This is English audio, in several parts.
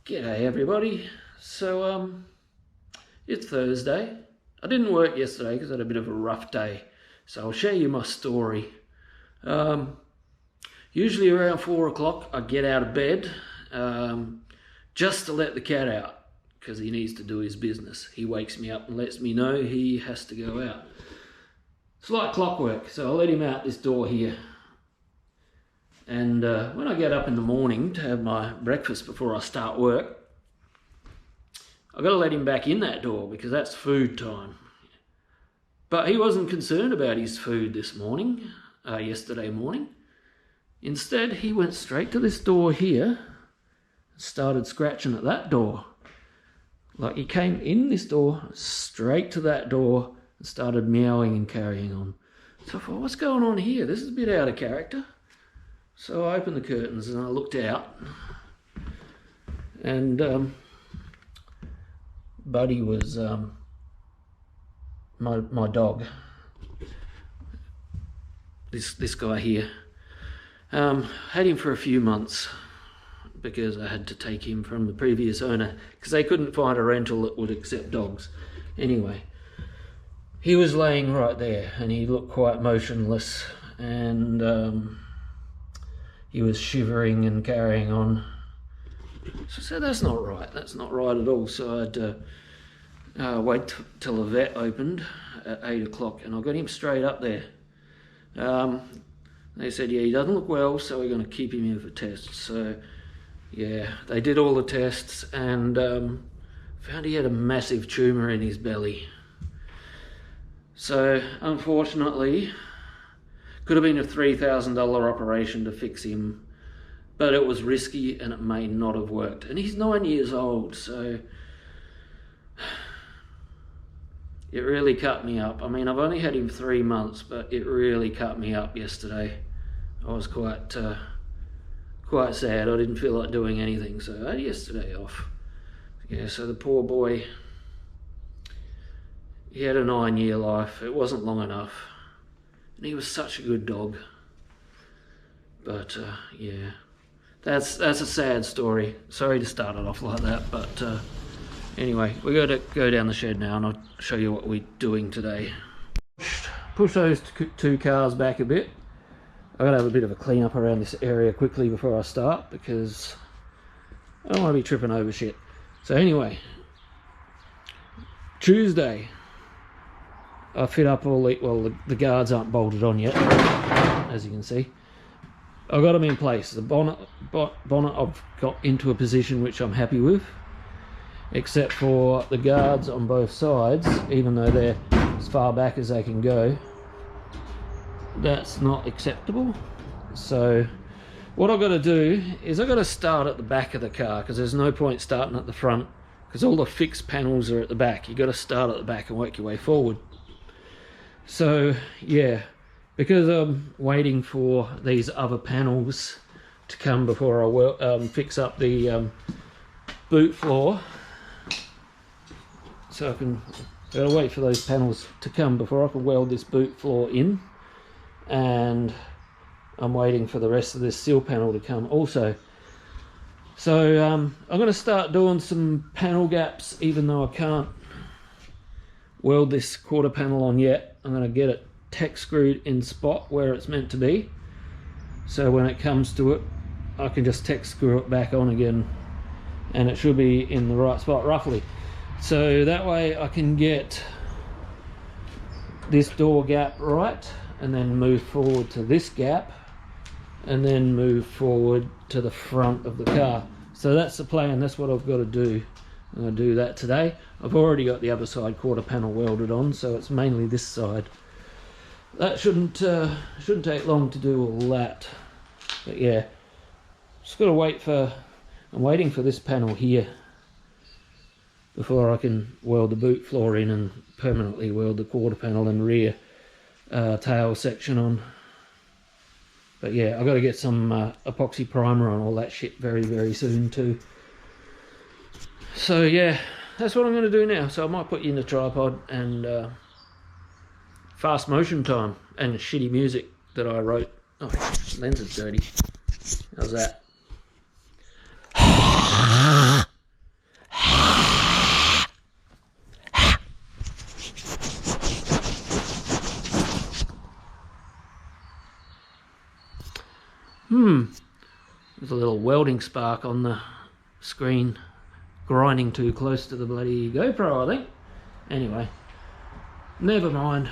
G'day everybody. So it's Thursday. I didn't work yesterday because I had a bit of a rough day. So I'll share you my story. Usually around 4 o'clock I get out of bed just to let the cat out because he needs to do his business. He wakes me up and lets me know he has to go out. It's like clockwork, so I'll let him out this door here. And when I get up in the morning to have my breakfast before I start work, I've got to let him back in that door because that's food time. But he wasn't concerned about his food this morning, yesterday morning. Instead, he went straight to this door here and started scratching at that door. Like he came in this door, straight to that door and started meowing and carrying on. So I thought, what's going on here? This is a bit out of character. So I opened the curtains and I looked out, and Buddy was my dog. This guy here. Had him for a few months because I had to take him from the previous owner because they couldn't find a rental that would accept dogs. Anyway, he was laying right there and he looked quite motionless, and he was shivering and carrying on. So I said, that's not right. That's not right at all. So I had to wait till the vet opened at 8 o'clock and I got him straight up there. They said, yeah, he doesn't look well, so we're going to keep him in for tests. So yeah, they did all the tests and found he had a massive tumour in his belly. So unfortunately, could have been a $3,000 operation to fix him, but it was risky and it may not have worked. And he's 9 years old, so it really cut me up. I mean, I've only had him 3 months, but it really cut me up yesterday. I was quite sad. I didn't feel like doing anything, so I had yesterday off. Yeah, so the poor boy, he had a 9-year life. It wasn't long enough. And he was such a good dog. But yeah, that's a sad story. Sorry to start it off like that, but anyway, we got to go down the shed now and I'll show you what we're doing today. Push those two cars back a bit. I've got to have a bit of a clean up around this area quickly before I start because I don't want to be tripping over shit. So anyway, Tuesday, I fit up all the guards aren't bolted on yet, as you can see. I've got them in place. The bonnet I've got into a position which I'm happy with, except for the guards on both sides, even though they're as far back as they can go. That's not acceptable. So what I've got to do is I've got to start at the back of the car because there's no point starting at the front because all the fixed panels are at the back. You've got to start at the back and work your way forward. So yeah, because I'm waiting for these other panels to come before I fix up the boot floor, so I've got to wait for those panels to come before I can weld this boot floor in, and I'm waiting for the rest of this sill panel to come also. So I'm going to start doing some panel gaps even though I can't weld this quarter panel on yet. I'm going to get it tack screwed in spot where it's meant to be, so when it comes to it I can just tack screw it back on again and it should be in the right spot roughly, so that way I can get this door gap right and then move forward to this gap and then move forward to the front of the car. So that's the plan. That's what I've got to do. I'm going to do that today. I've already got the other side quarter panel welded on, so it's mainly this side. That shouldn't take long to do all that. But yeah, just got to wait for. I'm waiting for this panel here before I can weld the boot floor in and permanently weld the quarter panel and rear tail section on. But yeah, I've got to get some epoxy primer on all that shit very, very soon too. So yeah, that's what I'm going to do now. So I might put you in the tripod and fast motion time and shitty music that I wrote. Oh, lens is dirty. How's that? There's a little welding spark on the screen, grinding too close to the bloody GoPro, I think. Anyway, never mind.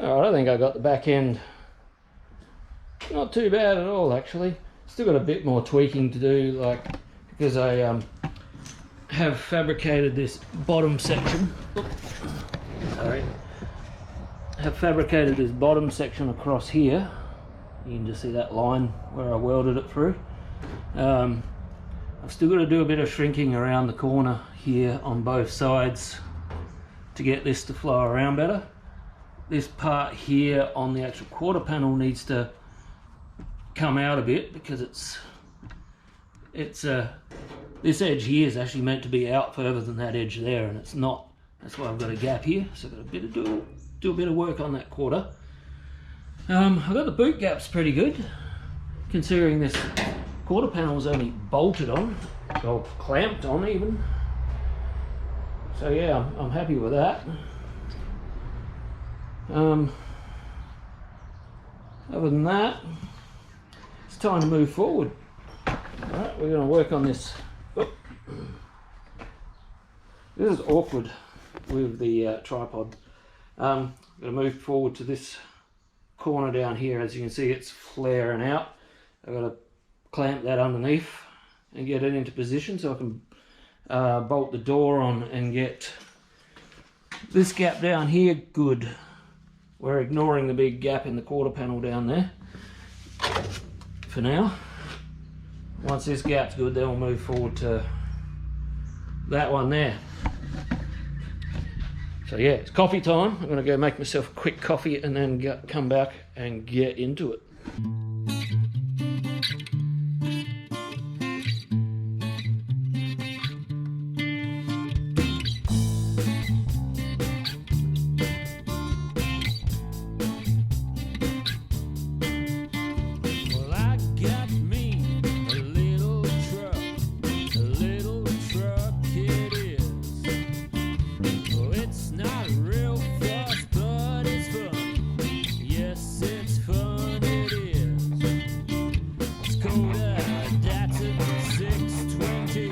Oh, I think I got the back end not too bad at all, actually. Still got a bit more tweaking to do, like, because I have fabricated this bottom section. Sorry. Have fabricated this bottom section across here. You can just see that line where I welded it through. I've still got to do a bit of shrinking around the corner here on both sides to get this to flow around better. This part here on the actual quarter panel needs to come out a bit because this edge here is actually meant to be out further than that edge there, and it's not. That's why I've got a gap here, so I've got a bit of do a bit of work on that quarter. I've got the boot gaps pretty good, considering this quarter panel is only bolted on, or clamped on even. So yeah, I'm happy with that. Other than that, it's time to move forward. Alright, we're going to work on this. Oh. This is awkward with the tripod. I'm going to move forward to this corner down here. As you can see, it's flaring out. I've got to clamp that underneath and get it into position so I can bolt the door on and get this gap down here good. We're ignoring the big gap in the quarter panel down there for now. Once this gap's good, then we'll move forward to that one there. So yeah, it's coffee time. I'm going to go make myself a quick coffee and then come back and get into it. Datsun 620,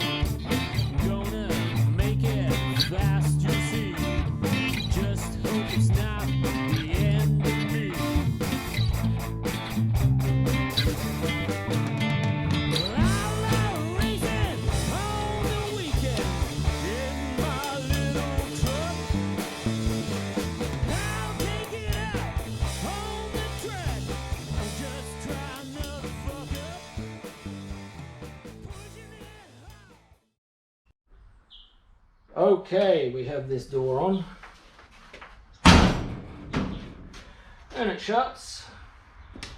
gonna make it fast, you see. Just hope it's not the end of me. Well, I love racing on the weekend in my little truck. I'll take it out on the track. I'm just trying not to fuck up. Okay, we have this door on and it shuts.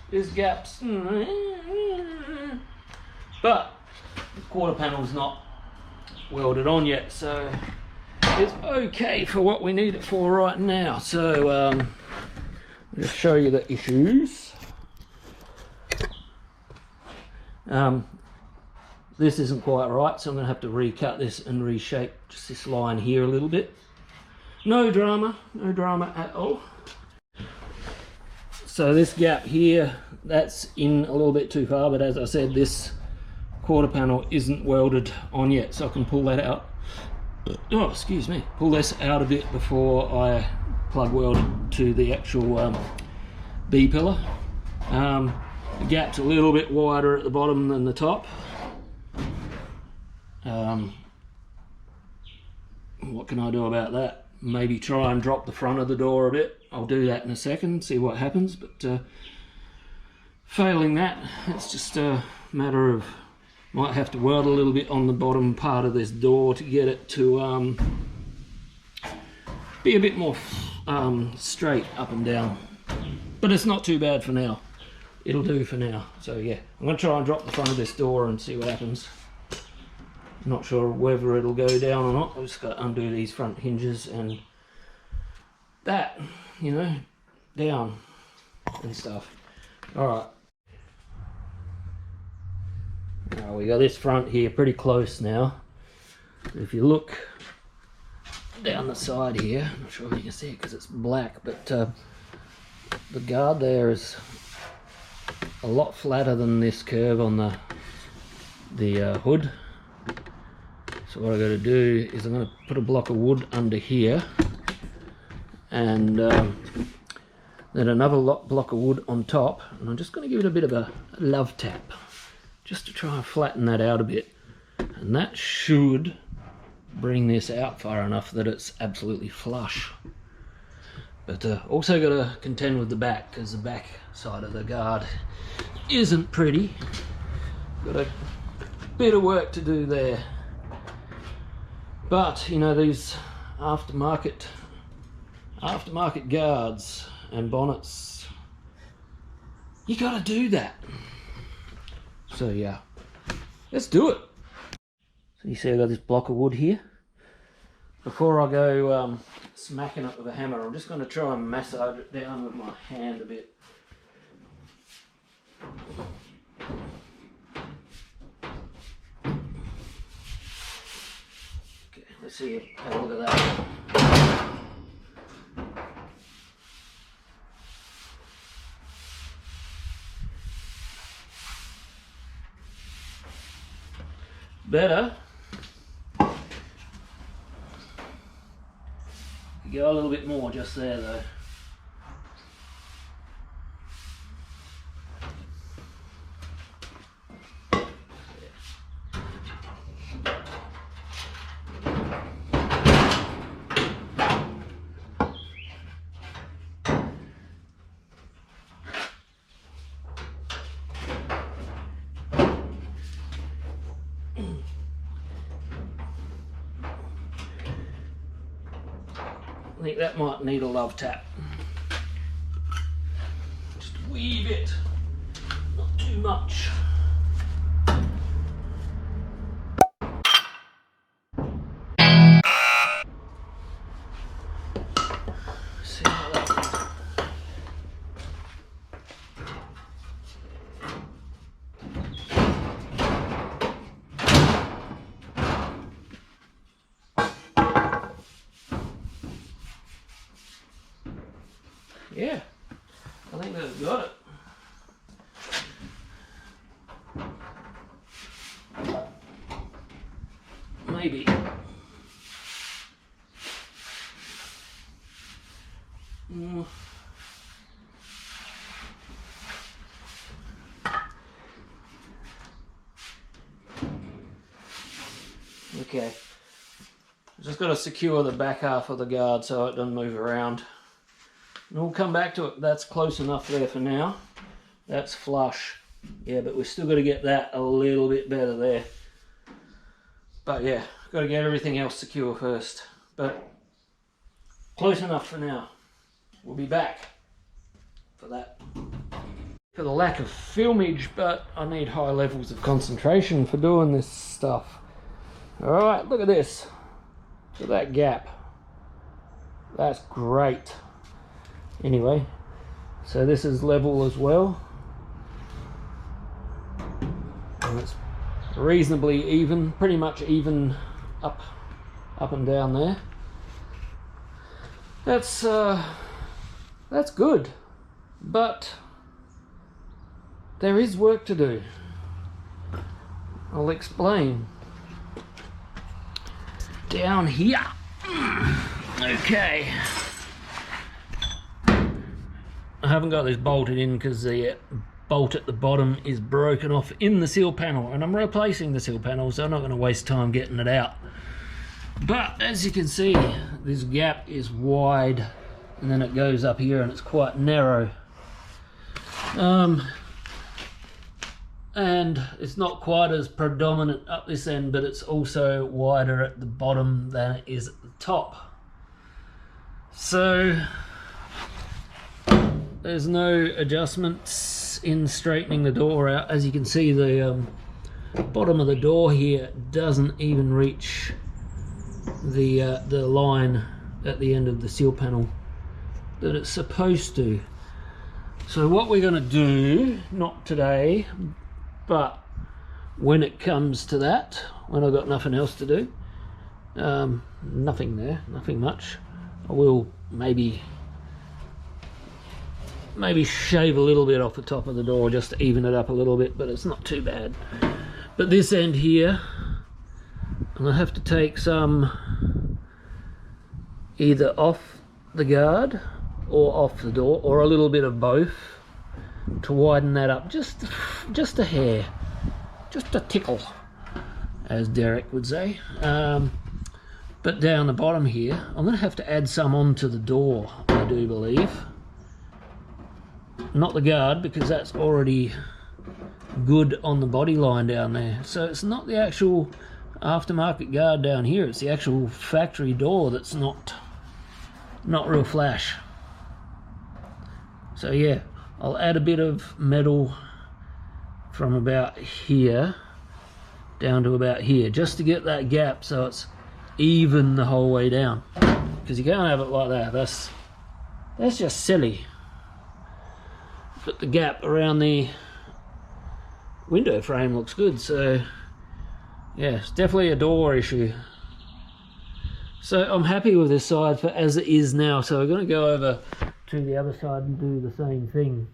There's gaps, but the quarter panel's not welded on yet, so it's okay for what we need it for right now. So I'll just show you the issues. This isn't quite right, so I'm going to have to recut this and reshape just this line here a little bit. No drama at all. So this gap here, that's in a little bit too far, but as I said, this quarter panel isn't welded on yet, so I can pull that out. Oh, excuse me. Pull this out a bit before I plug weld to the actual B-pillar. The gap's a little bit wider at the bottom than the top. What can I do about that? Maybe try and drop the front of the door a bit. I'll do that in a second, see what happens, but failing that, it's just a matter of might have to weld a little bit on the bottom part of this door to get it to be a bit more straight up and down. But it's not too bad for now. It'll do for now. So yeah, I'm going to try and drop the front of this door and see what happens. Not sure whether it'll go down or not. I've just got to undo these front hinges and that, you know, down and stuff. Alright. Now we got this front here pretty close now. If you look down the side here, I'm not sure if you can see it because it's black, but the guard there is a lot flatter than this curve on the hood. So what I've got to do is I'm going to put a block of wood under here and then another block of wood on top, and I'm just going to give it a bit of a love tap just to try and flatten that out a bit, and that should bring this out far enough that it's absolutely flush. But also got to contend with the back, because the back side of the guard isn't pretty. Got a bit of work to do there. But you know, these aftermarket guards and bonnets, you got to do that. So yeah, let's do it. So you see I got this block of wood here. Before I go smacking it with a hammer, I'm just going to try and massage it down with my hand a bit. Okay, let's see, have a look at that. Better. Go a little bit more just there though. I think that might need a love tap. Just a wee bit, not too much. See how that goes. Yeah, I think that's got it. Maybe. Okay. Just got to secure the back half of the guard so it doesn't move around. And we'll come back to it. That's close enough there for now. That's flush. Yeah, but we've still got to get that a little bit better there. But yeah, got to get everything else secure first. But close enough for now. We'll be back for that. For the lack of filmage, but I need high levels of concentration for doing this stuff. Alright, look at this. Look at that gap. That's great. Anyway, so this is level as well. And it's reasonably even, pretty much even up and down there. That's good, but there is work to do. I'll explain. Down here. Okay. I haven't got this bolted in because the bolt at the bottom is broken off in the sill panel, and I'm replacing the sill panel, so I'm not going to waste time getting it out. But as you can see, this gap is wide, and then it goes up here and it's quite narrow. And it's not quite as predominant up this end, but it's also wider at the bottom than it is at the top. So there's no adjustments in straightening the door out. As you can see, the bottom of the door here doesn't even reach the line at the end of the sill panel that it's supposed to. So what we're going to do, not today, but when it comes to that, when I've got nothing else to do, nothing there, nothing much, I will maybe shave a little bit off the top of the door just to even it up a little bit, but it's not too bad. But this end here, I'm gonna have to take some either off the guard or off the door, or a little bit of both, to widen that up just a hair, just a tickle, as Derek would say. But down the bottom here, I'm going to have to add some onto the door, I do believe. Not the guard, because that's already good on the body line down there. So it's not the actual aftermarket guard down here, it's the actual factory door that's not real flash. So yeah, I'll add a bit of metal from about here down to about here, just to get that gap so it's even the whole way down, because you can't have it like that. That's just silly. But the gap around the window frame looks good, so yeah, it's definitely a door issue. So I'm happy with this side for as it is now, so we're going to go over to the other side and do the same thing.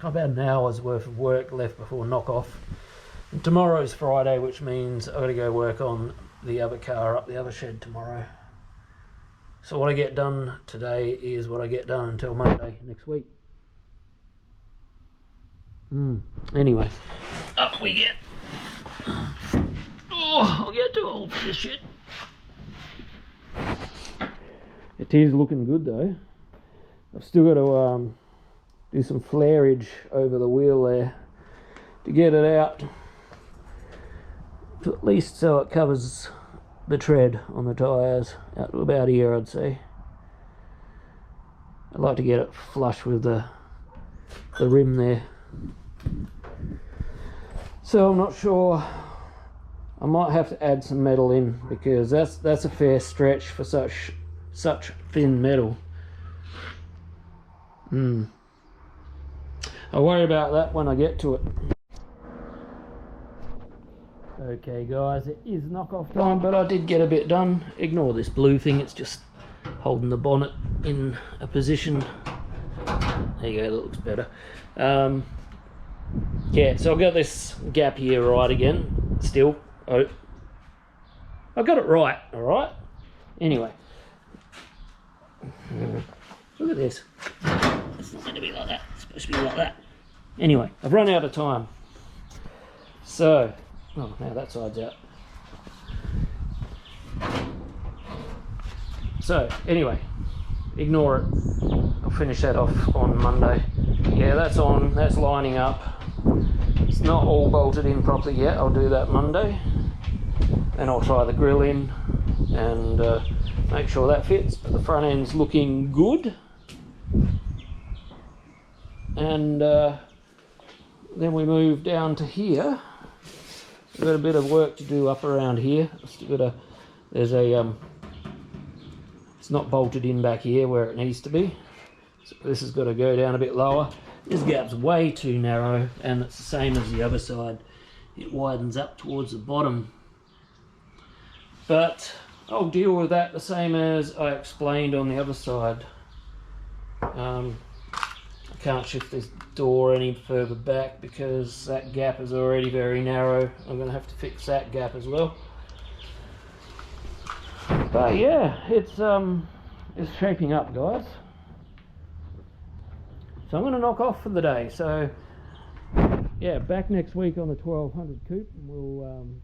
About an hour's worth of work left before knock off, and tomorrow's Friday, which means I've got to go work on the other car up the other shed tomorrow. So what I get done today is what I get done until Monday next week. Anyway, up we get. Oh, I'll get too old for this shit. It is looking good though. I've still got to do some flareage over the wheel there to get it out, at least so it covers the tread on the tyres out to about here, I'd say. I'd like to get it flush with the rim there. So I'm not sure, I might have to add some metal in, because that's a fair stretch for such thin metal. I'll worry about that when I get to it. Okay guys, it is knock-off time, but I did get a bit done. Ignore this blue thing, it's just holding the bonnet in a position. There you go, that looks better. Yeah, so I've got this gap here right again, still. Oh, I got it right, alright? Anyway. Look at this. It's not meant to be like that, it's supposed to be like that. Anyway, I've run out of time. So, oh, now that side's out. So, anyway, ignore it. I'll finish that off on Monday. Yeah, that's on, that's lining up. It's not all bolted in properly yet. I'll do that Monday. Then I'll try the grill in and make sure that fits. But the front end's looking good. And then we move down to here. We've got a bit of work to do up around here. There's a it's not bolted in back here where it needs to be. So this has got to go down a bit lower. This gap's way too narrow, and it's the same as the other side. it widens up towards the bottom. But I'll deal with that the same as I explained on the other side. I can't shift this door any further back because that gap is already very narrow. I'm going to have to fix that gap as well. But yeah, it's shaping up, guys. So I'm going to knock off for the day. So yeah, back next week on the 1200 coupe, and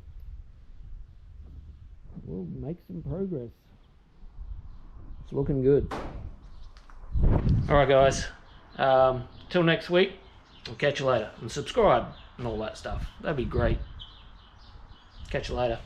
we'll make some progress. It's looking good. All right, guys. Till next week. I'll catch you later, and subscribe and all that stuff. That'd be great. Catch you later.